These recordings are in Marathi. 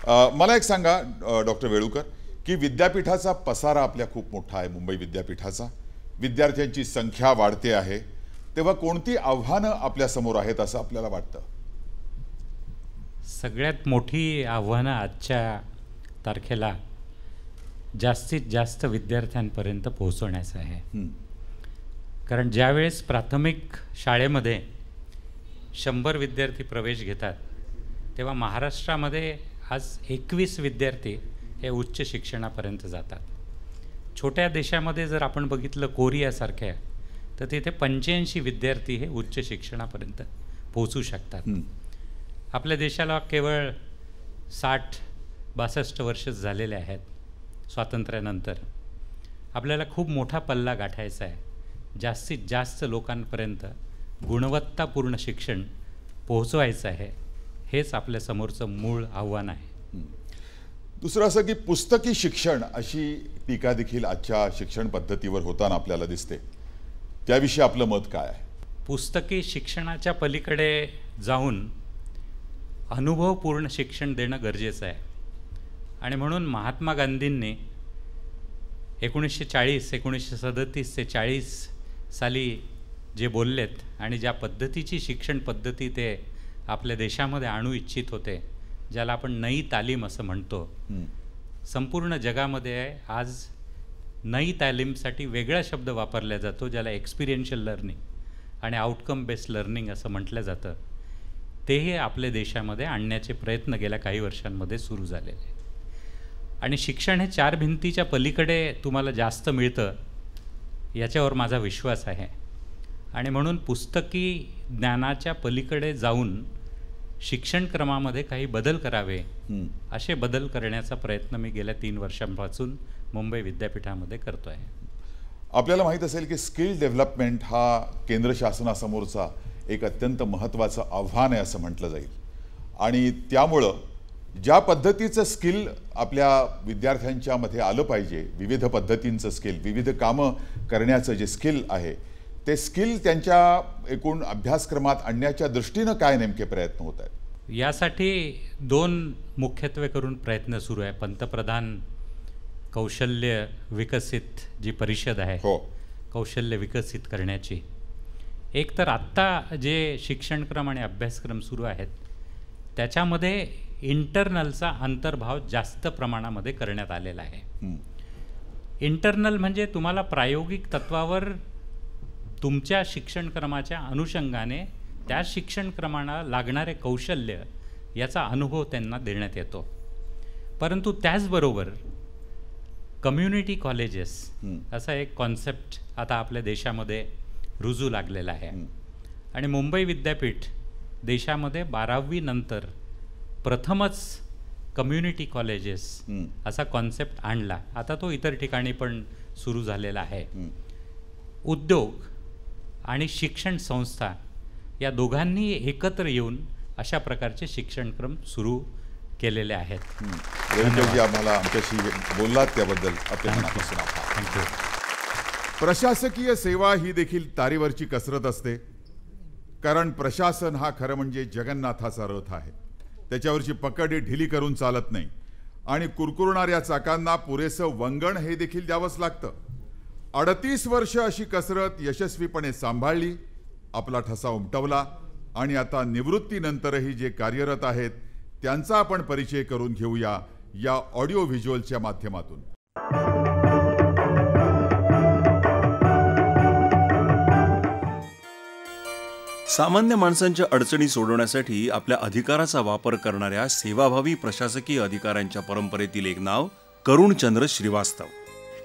मला एक सांगा डॉक्टर वेळुकर की विद्यापीठाचा पसारा आपल्या खूप मोठा आहे, मुंबई विद्यापीठाचा विद्यार्थ्यांची संख्या वाढते आहे, तेव्हा कोणती आव्हानं आपल्या समोर आहेत असं आपल्याला वाटतं? सगळ्यात मोठी आव्हानं आजच्या तारखेला जास्तीत जास्त विद्यार्थ्यांपर्यंत पोहोचवण्याचं आहे. कारण ज्यावेळेस प्राथमिक शाळेमध्ये 100 विद्यार्थी प्रवेश घेतात तेव्हा महाराष्ट्रामध्ये आज 21 विद्यार्थी हे उच्च शिक्षणापर्यंत जातात. छोट्या देशामध्ये जर आपण बघितलं कोरियासारख्या तर तिथे 85 विद्यार्थी हे उच्च शिक्षणापर्यंत पोहोचू शकतात. आपल्या देशाला केवळ 60-62 वर्ष झालेले आहेत स्वातंत्र्यानंतर. आपल्याला खूप मोठा पल्ला गाठायचा आहे. जास्तीत जास्त लोकांपर्यंत गुणवत्तापूर्ण शिक्षण पोहोचवायचं आहे. हेच आपल्या समोरचं मूळ आव्हान आहे. दुसरं असं की पुस्तकी शिक्षण अशी टीका देखील आजच्या शिक्षण पद्धतीवर होताना आपल्याला दिसते. त्याविषयी आपलं मत काय आहे? पुस्तकी शिक्षणाच्या पलीकडे जाऊन अनुभवपूर्ण शिक्षण देणं गरजेचं आहे. आणि म्हणून महात्मा गांधींनी 1937 ते 40 साली जे बोललेत आणि ज्या पद्धतीची शिक्षण पद्धती ते आपल्या देशामध्ये आणू इच्छित होते, ज्याला आपण नई तालीम असं म्हणतो, संपूर्ण जगामध्ये आज नई तालीमसाठी वेगळा शब्द वापरला जातो ज्याला एक्सपिरियन्शियल लर्निंग आणि आउटकम बेस्ड लर्निंग असं म्हटलं जातं. तेही आपल्या देशामध्ये आणण्याचे प्रयत्न गेल्या काही वर्षांमध्ये सुरू झालेले. आणि शिक्षण हे 4 भिंतीच्या पलीकडे तुम्हाला जास्त मिळतं याच्यावर माझा विश्वास आहे. आणि म्हणून पुस्तकी ज्ञानाच्या पलीकडे जाऊन शिक्षण क्रमामध्ये काही बदल करावे, असे बदल करण्याचा प्रयत्न मी गेल्या 3 वर्षांपासून मुंबई विद्यापीठामध्ये करतो आहे. आपल्याला माहीत असेल की स्किल डेव्हलपमेंट हा केंद्र शासनासमोरचा एक अत्यंत महत्त्वाचं आव्हान आहे असं म्हटलं जाईल. आणि त्यामुळं ज्या पद्धतीचं स्किल आपल्या विद्यार्थ्यांच्या मध्ये आलं पाहिजे, विविध पद्धतींचं स्किल, विविध कामं करण्याचं जे स्किल आहे, ते स्किल त्यांच्या एकूण अभ्यासक्रमात आणण्याच्या दृष्टीनं काय नेमके प्रयत्न होत आहेत? यासाठी 2 मुख्यत्वे करून प्रयत्न सुरू आहे. पंतप्रधान कौशल्य विकसित जी परिषद आहे, कौशल्य विकसित करण्याची. एक तर आत्ता जे शिक्षणक्रम आणि अभ्यासक्रम सुरू आहेत त्याच्यामध्ये इंटरनलचा अंतर्भाव जास्त प्रमाणामध्ये करण्यात आलेला आहे. इंटरनल म्हणजे तुम्हाला प्रायोगिक तत्वावर तुमच्या शिक्षणक्रमाच्या अनुषंगाने त्या शिक्षणक्रमाला लागणारे कौशल्य याचा अनुभव त्यांना देण्यात येतो. परंतु त्याचबरोबर कम्युनिटी कॉलेजेस असा एक कॉन्सेप्ट आता आपल्या देशामध्ये रुजू लागलेला आहे. आणि मुंबई विद्यापीठ देशामध्ये 12वी नंतर प्रथमच कम्युनिटी कॉलेजेस असा कॉन्सेप्ट आणला. आता तो इतर ठिकाणी पण सुरू झालेला आहे. उद्योग आणि शिक्षण संस्था या दोघांनी एकत्र येऊन अशा प्रकारचे शिक्षणक्रम सुरू केलेले आहेत. आम्हाला आमच्याशी बोललात त्याबद्दल आपल्या मनापासून आभार. प्रशासकीय सेवा ही देखील तारेवरची कसरत असते. कारण प्रशासन हा खरं म्हणजे जगन्नाथाचा रथ आहे. त्याच्यावरची पकड ही ढिली करून चालत नाही. आणि कुरकुरणाऱ्या चाकांना पुरेसं वंगण हे देखील द्यावंच लागतं. 38 वर्ष अशी कसरत यशस्वीपणे सांभाळली, आपला ठसा उमटवला आणि आता निवृत्तीनंतरही जे कार्यरत आहेत त्यांचा आपण परिचय करून घेऊया या ऑडिओ व्हिज्युअलच्या माध्यमातून. सामान्य माणसांच्या अडचणी सोडवण्यासाठी आपल्या अधिकाराचा वापर करणाऱ्या सेवाभावी प्रशासकीय अधिकाऱ्यांच्या परंपरेतील एक नाव करुणचंद्र श्रीवास्तव.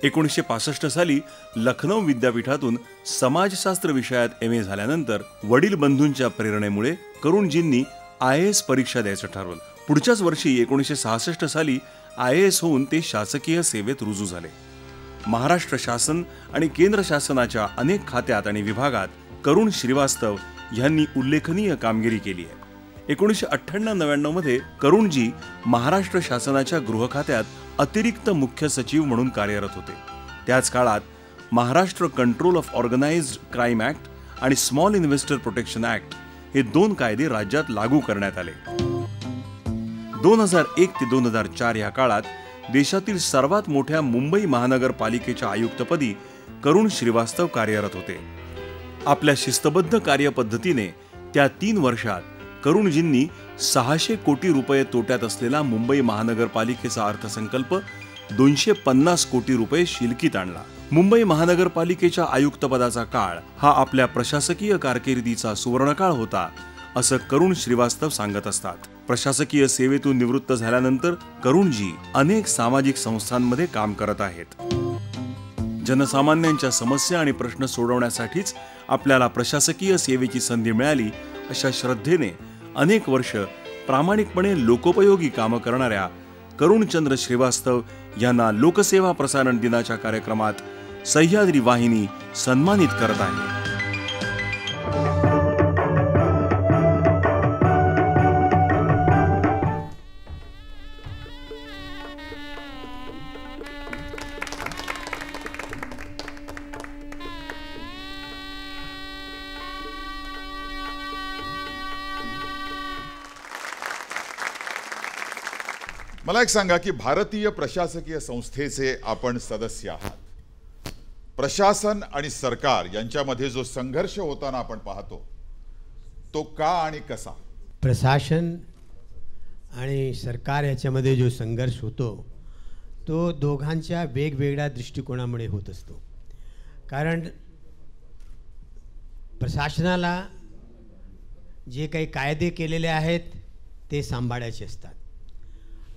1965 साली लखनौ विद्यापीठातून समाजशास्त्र विषयात MA झाल्यानंतर वडील बंधूंच्या प्रेरणेमुळे करुणजींनी IAS परीक्षा द्यायचं ठरवलं. पुढच्याच वर्षी 1966 साली IAS होऊन ते शासकीय सेवेत रुजू झाले. महाराष्ट्र शासन आणि केंद्र शासनाच्या अनेक खात्यात आणि विभागात करुण श्रीवास्तव यांनी उल्लेखनीय कामगिरी केली आहे. 1998-99 मध्ये करुणजी महाराष्ट्र शासनाच्या गृह खात्यात अतिरिक्त मुख्य सचिव म्हणून कार्यरत होते. त्याच काळात Maharashtra control of organised crime act आणि स्मॉल इन्व्हेस्टर प्रोटेक्शन ऍक्ट हे 2 कायदे राज्यात लागू करण्यात आले. 2001 ते 2004 या काळात देशातील सर्वात मोठ्या मुंबई महानगरपालिकेच्या आयुक्तपदी करुण श्रीवास्तव कार्यरत होते. आपल्या शिस्तबद्ध कार्यपद्धतीने त्या 3 वर्षात करुणजींनी 600 कोटी रुपये तोट्यात असलेला मुंबई महानगरपालिकेचा अर्थसंकल्प 250 कोटी रुपये शिलकीत आणला. मुंबई महानगरपालिकेच्या आयुक्तपदाचा काळ हा आपल्या प्रशासकीय कारकिर्दीचा सुवर्णकाळ होता, असं करुण श्रीवास्तव सांगत असतात. प्रशासकीय सेवेतून निवृत्त झाल्यानंतर करुणजी अनेक सामाजिक संस्थांमध्ये काम करत आहेत. जनसामान्यांच्या समस्या आणि प्रश्न सोडवण्यासाठीच आपल्याला प्रशासकीय सेवेची संधी मिळाली अशा श्रद्धेने अनेक वर्ष प्रामाणिकपणे लोकोपयोगी कामं करणाऱ्या करुणचंद्र श्रीवास्तव यांना लोकसेवा प्रसारण दिनाच्या कार्यक्रमात सह्याद्री वाहिनी सन्मानित करत आहे. मला एक सांगा की भारतीय प्रशासकीय संस्थेचे आपण सदस्य आहात. प्रशासन आणि सरकार यांच्यामध्ये जो संघर्ष होताना आपण पाहतो तो का आणि कसा? प्रशासन आणि सरकार याच्यामध्ये जो संघर्ष होतो तो दोघांच्या वेगवेगळ्या दृष्टिकोनामुळे होत असतो. कारण प्रशासनाला जे काही कायदे केलेले आहेत ते सांभाळायचे असतात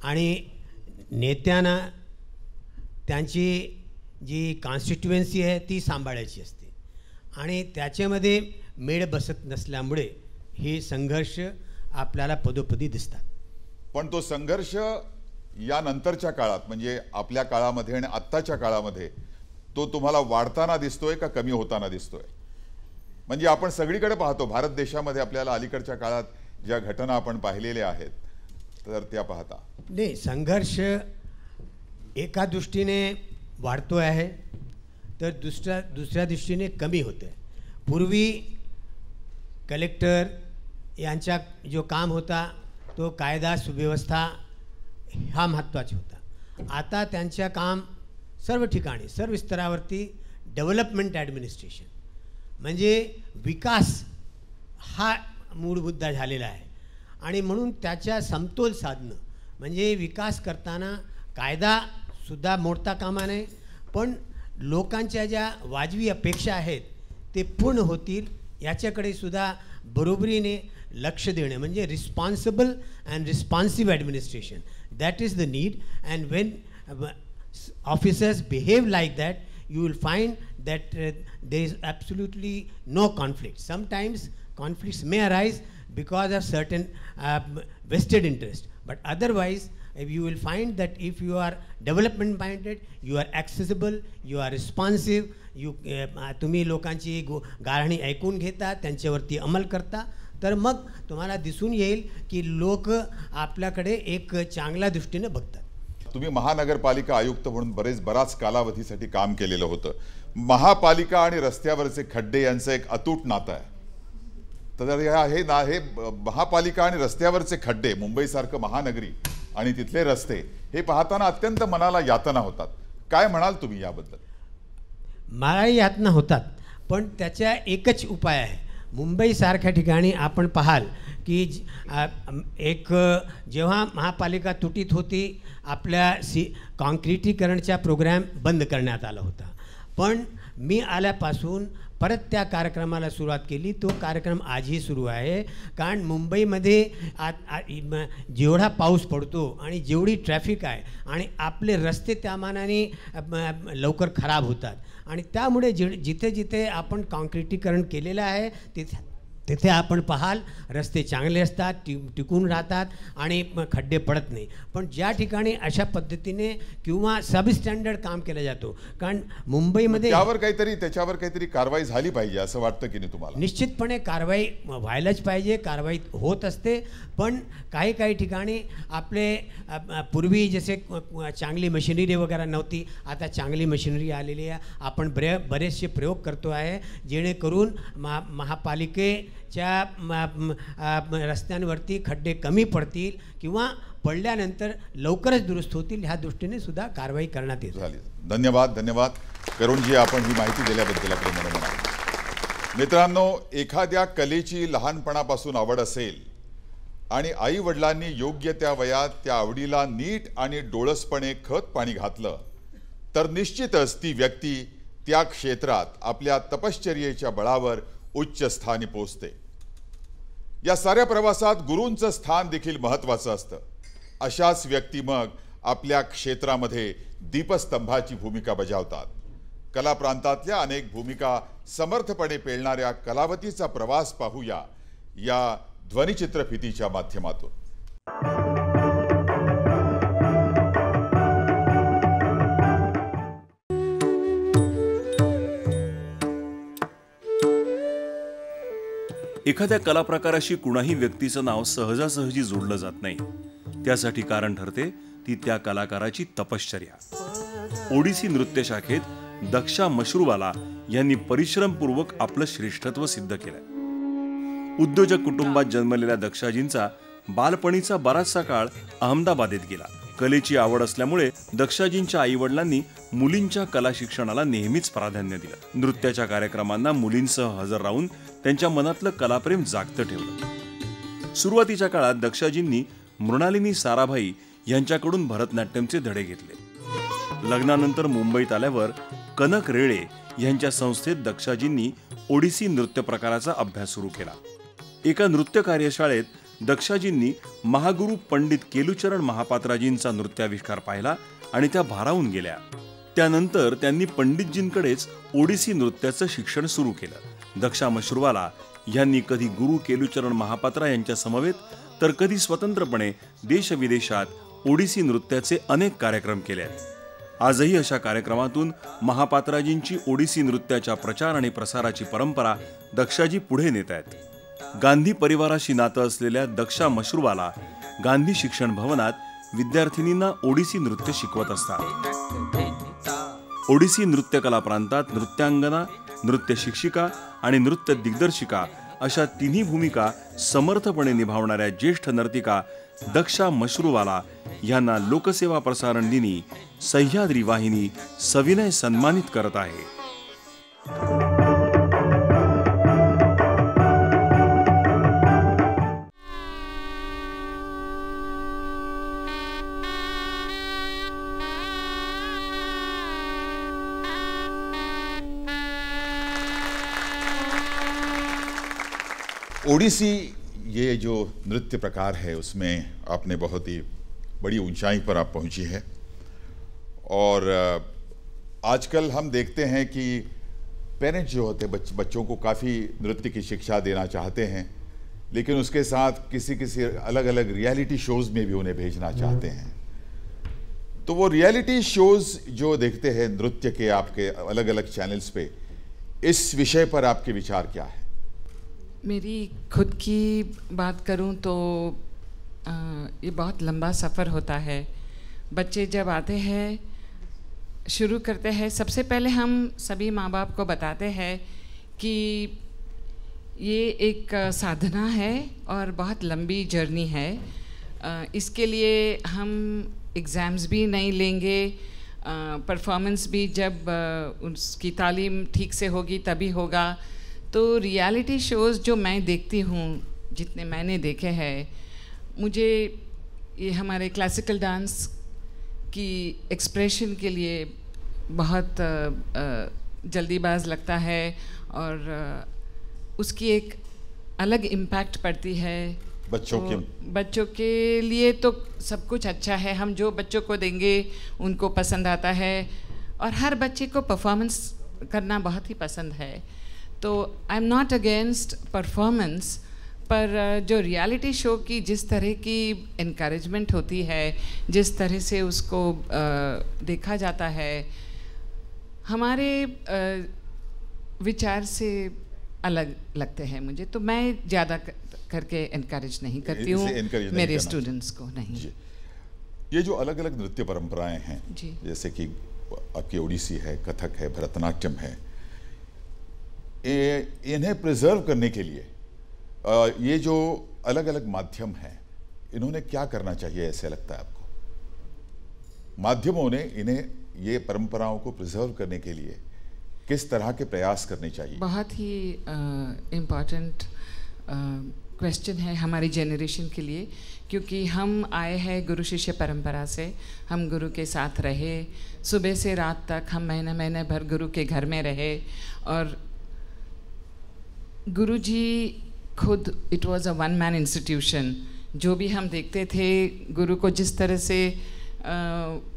आणि नेत्यांना त्यांची जी कॉन्स्टिट्युएन्सी आहे ती सांभाळायची असते आणि त्याच्यामध्ये मेळ बसत नसल्यामुळे हे संघर्ष आपल्याला पदोपदी दिसतात. पण तो संघर्ष या नंतरच्या काळात म्हणजे आपल्या काळामध्ये आणि आत्ताच्या काळामध्ये तो तुम्हाला वाढताना दिसतोय का कमी होताना दिसतोय? म्हणजे आपण सगळीकडे पाहतो भारत देशामध्ये आपल्याला अलीकडच्या काळात ज्या घटना आपण पाहिलेल्या आहेत तर त्या पाहता नाही, संघर्ष एका दृष्टीने वाढतो आहे तर दुसऱ्या दृष्टीने कमी होते. पूर्वी कलेक्टर यांचा जो काम होता तो कायदा सुव्यवस्था हा महत्त्वाचा होता. आता त्यांचं काम सर्व ठिकाणी सर्व स्तरावरती डेव्हलपमेंट ॲडमिनिस्ट्रेशन म्हणजे विकास हा मूळ मुद्दा झालेला आहे आणि म्हणून त्याचा समतोल साधणं म्हणजे विकास करताना कायदासुद्धा मोडता कामा नये पण लोकांच्या ज्या वाजवी अपेक्षा आहेत ते पूर्ण होतील याच्याकडे सुद्धा बरोबरीने लक्ष देणे म्हणजे responsible and responsive administration that is the need. And Wien officers behave like that you will find that there is absolutely no conflict. Sometimes conflicts may arise because of certain vested interest, but otherwise you will find that if you are development minded, you are accessible, you are responsive, तुम्ही लोकांची गारहाणी ऐकून घेता त्यांच्यावरती अंमल करता तर मग तुम्हाला दिसून येईल की लोक आपल्याकडे एक चांगल्या दृष्टीने बघतात. तुम्ही महानगरपालिका आयुक्त म्हणून बराच कालावधीसाठी काम केलेलं होतं. महापालिका आणि रस्त्यावरचे खड्डे यांचं एक अतूट नातं आहे. तर हे महापालिका आणि रस्त्यावरचे खड्डे मुंबईसारखं महानगरी आणि तिथले रस्ते हे पाहताना अत्यंत मनाला यातना होतात. काय म्हणाल तुम्ही याबद्दल? मलाही यातना होतात पण त्याचा एकच उपाय आहे. मुंबईसारख्या ठिकाणी आपण पाहाल की एक जेव्हा महापालिका तुटीत होती आपल्या कॉन्क्रिटीकरणचा प्रोग्राम बंद करण्यात आला होता पण मी आल्यापासून परत त्या कार्यक्रमाला सुरुवात केली. तो कार्यक्रम आजही सुरू आहे कारण मुंबईमध्ये जेवढा पाऊस पडतो आणि जेवढी ट्रॅफिक आहे आणि आपले रस्ते त्या मानाने लवकर खराब होतात आणि त्यामुळे जिथे जिथे आपण कॉन्क्रिटीकरण केलेलं आहे तिथे आपण पाहाल रस्ते चांगले असतात, टिकून राहतात आणि खड्डे पडत नाही. पण ज्या ठिकाणी अशा पद्धतीने किंवा सब स्टँडर्ड काम केलं जातो कारण मुंबईमध्ये त्याच्यावर काहीतरी कारवाई झाली पाहिजे असं वाटतं की नाही तुम्हाला? निश्चितपणे कारवाई व्हायलाच पाहिजे. कारवाई होत असते पण काही ठिकाणी आपले पूर्वी जसे चांगली मशिनरी वगैरे नव्हती आता चांगली मशिनरी आलेली आहे. आपण बरेचसे प्रयोग करतो आहे जेणेकरून महापालिके रस्त्यांवरती खड्डे कमी पडतील किंवा पडल्यानंतर लवकरच दुरुस्त होतील ह्या दृष्टीने सुद्धा कारवाई करण्यात येईल. धन्यवाद. धन्यवाद करुणजी, आपण ही माहिती दिल्याबद्दल आपले मनोमन. मित्रांनो, एखाद्या कलेची लहानपणापासून आवड असेल आणि आई वडिलांनी योग्य त्या वयात त्या आवडीला नीट आणि डोळसपणे खत पाणी घातलं तर निश्चितच ती व्यक्ती त्या क्षेत्रात आपल्या तपश्चर्येच्या बळावर उच्च स्थानी पोहोचते. या साऱ्या प्रवासात गुरूंचं स्थान देखील महत्त्वाचं असतं. अशाच व्यक्ती मग आपल्या क्षेत्रामध्ये दीपस्तंभाची भूमिका बजावतात. कला प्रांतातल्या अनेक भूमिका समर्थपणे पेलणाऱ्या कलावतीचा प्रवास पाहूया या ध्वनिचित्रफितीच्या माध्यमातून. एखाद्या कला प्रकाराशी कुणाही व्यक्तीचं नाव सहजासहजी जोडलं जात नाही. त्यासाठी कारण ठरते ती त्या कलाकाराची तपश्चर्या. ओडिसी नृत्य शाखेत दक्षा मशरूवाला यांनी परिश्रमपूर्वक आपलं श्रेष्ठत्व सिद्ध केलं. उद्योजक कुटुंबात जन्मलेल्या दक्षाजींचा बालपणीचा बराचसा काळ अहमदाबादेत गेला. कलेची आवड असल्यामुळे दक्षाजींच्या आईवडिलांनी मुलींच्या कला शिक्षणाला नेहमीच प्राधान्य दिलं. नृत्याच्या कार्यक्रमांना मुलींसह हजर राहून त्यांच्या मनातलं कलाप्रेम जागतं ठेवलं. सुरुवातीच्या काळात दक्षाजींनी मृणालिनी साराभाई यांच्याकडून भरतनाट्यमचे धडे घेतले. लग्नानंतर मुंबईत आल्यावर कनक रेळे यांच्या संस्थेत दक्षाजींनी ओडिसी नृत्य प्रकाराचा अभ्यास सुरू केला. एका नृत्य कार्यशाळेत दक्षाजींनी महागुरु पंडित केलुचरण महापात्राजींचा नृत्याविष्कार पाहिला आणि त्या भारावून गेल्या. त्यानंतर त्यांनी पंडितजींकडेच ओडिसी नृत्याचं शिक्षण सुरू केलं. दक्षा मशरूवाला यांनी कधी गुरु केलुचरण महापात्रा यांच्या समवेत तर कधी स्वतंत्रपणे देशविदेशात ओडिसी नृत्याचे अनेक कार्यक्रम केले आहेत. आजही अशा कार्यक्रमातून महापात्राजींची ओडिसी नृत्याच्या प्रचार आणि प्रसाराची परंपरा दक्षाजी पुढे नेत आहेत. गांधी परिवाराशी नातं असलेल्या दक्षा मशरूवाला गांधी शिक्षण भवनात विद्यार्थिनींना ओडिसी नृत्य शिकवत असतात. ओडिसी नृत्य कला प्रांतात नृत्यांगना, नृत्य शिक्षिका आणि नृत्य दिग्दर्शिका अशा तिन्ही भूमिका समर्थपणे निभावणाऱ्या ज्येष्ठ नर्तिका दक्षा मशरूवाला यांना लोकसेवा प्रसारण दिनी सह्याद्री वाहिनी सविनय सन्मानित करत आहे. ओडिसी ये जो नृत्य प्रकार है उसमें आपने बहुत ही बड़ी ऊंचाई पर आप पहुंची है. और आजकल हम देखते हैं कि पेरेंट्स जो होते हैं बच्चों को काफ़ी नृत्य की शिक्षा देना चाहते हैं, लेकिन उसके साथ किसी अलग अलग रियलिटी शोज़ में भी उन्हें भेजना चाहते हैं. तो वो रियलिटी शोज़ जो देखते हैं नृत्य के आपके अलग अलग चैनल्स पे, इस विषय पर आपके विचार क्या है? मेरी खुद की बात करूं तो ये बहुत लंबा सफ़र होता है. बच्चे जब आते हैं, शुरू करते हैं, सबसे पहले हम सभी माँ बाप को बताते हैं कि ये एक साधना है और बहुत लंबी जर्नी है. इसके लिए हम एग्ज़ाम्स भी नहीं लेंगे, परफॉर्मेंस भी जब उसकी तालीम ठीक से होगी तभी होगा. तो रियलिटी शोज़ जो मैं देखती हूँ, जितने मैंने देखे हैं, मुझे ये हमारे क्लासिकल डांस की एक्सप्रेशन के लिए बहुत जल्दीबाज लगता है और उसकी एक अलग इम्पैक्ट पड़ती है बच्चों के लिए. तो सब कुछ अच्छा है, हम जो बच्चों को देंगे उनको पसंद आता है और हर बच्चे को परफॉर्मेंस करना बहुत ही पसंद है. तो I am not against performance, पर जो रियलिटी शो की जिस तरह की इनकरेजमेंट होती है, जिस तरह से उसको देखा जाता है, हमारे विचार से अलग लगते हैं मुझे. तो मैं ज़्यादा करके इनकरेज नहीं करती हूँ मेरे स्टूडेंट्स को. नहीं, ये जो अलग अलग नृत्य परंपराएं हैं, जैसे कि आपकी ओडिसी है, कथक है, भरतनाट्यम है, इन्हें प्रिजर्व करने के लिए ये जो अलग अलग माध्यम हैं, इन्होंने क्या करना चाहिए ऐसे लगता है आपको? माध्यमों ने इन्हें ये परंपराओं को प्रिजर्व करने के लिए किस तरह के प्रयास करने चाहिए? बहुत ही इम्पॉर्टेंट क्वेश्चन है हमारी जनरेशन के लिए, क्योंकि हम आए हैं गुरु शिष्य परंपरा से। हम गुरु के साथ रहे, सुबह से रात तक हम महीने भर गुरु के घर में रहे, और गुरु जी खुद it was a one man institution. जो भी हम देखते थे गुरु को जिस तरह से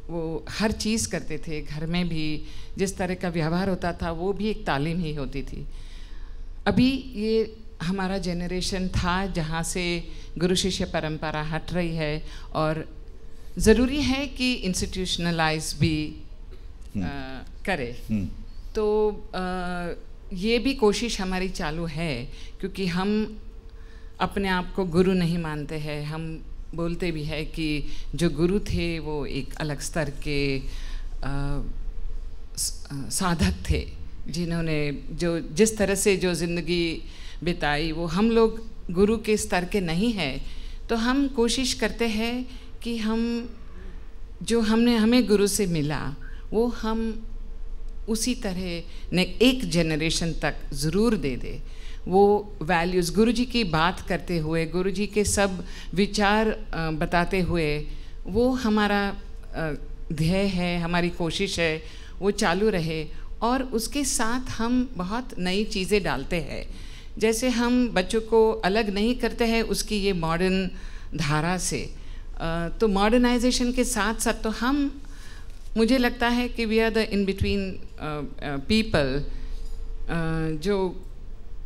वो हर चीज़ करते थे, घर में भी जिस तरह का व्यवहार होता था वो भी एक तालीम ही होती थी। अभी ये हमारा जनरेशन था जहाँ से गुरु शिष्य परंपरा हट रही है, और ज़रूरी है कि इंस्टीट्यूशनलाइज भी करे। तो ये भी कोशिश हमारी चालू है, क्योंकि हम अपने आप को गुरु नहीं मानते हैं। हम बोलते भी है कि जो गुरु थे वो एक अलग स्तर के साधक थे, जिन्होंने जो जिस तरह से जो ज़िंदगी बिताई वो हम लोग गुरु के स्तर के नहीं हैं। तो हम कोशिश करते हैं कि हम जो हमें गुरु से मिला वो हम उसी तरह ने एक जनरेशन तक ध्येय दे दे। वो वैल्यूज़ गुरु जी की बात करते हुए, गुरु जी के सब विचार बताते हुए, वो हमारा ध्येय है, हमारी कोशिश है वो चालू रहे। और उसके साथ हम बहुत नई चीज़ें डालते हैं। जैसे हम बच्चों को अलग नहीं करते हैं उसकी ये मॉडर्न धारा से, तो मॉडर्नाइजेशन के साथ साथ तो हम, मुझे लगता है कि we are the in between people, जो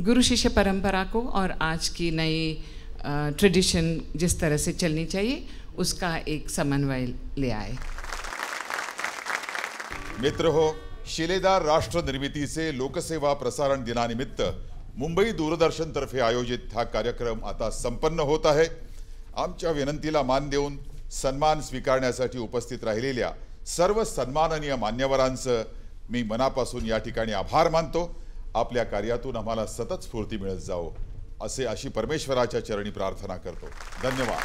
गुरु शिष्य परंपरा को और आज की नई ट्रेडिशन जिस तरह से चलनी चाहिए उसका एक समन्वय ले आए। मित्र हो, शिलेदार राष्ट्र निर्मिती से लोकसेवा प्रसारण दिनानिमित्त मुंबई दूरदर्शन तर्फे आयोजित हा कार्यक्रम आता संपन्न होत आहे। आमच्या विनंतीला मान देऊन सन्मान स्वीकारण्यासाठी उपस्थित राहिलेल्या सर्व सन्माननीय मान्यवरांचं मी मनापासून या ठिकाणी आभार मानतो। आपल्या कार्यातून आम्हाला सतत स्फूर्ती मिळत जावो अशी परमेश्वराच्या चरणी प्रार्थना करतो। धन्यवाद।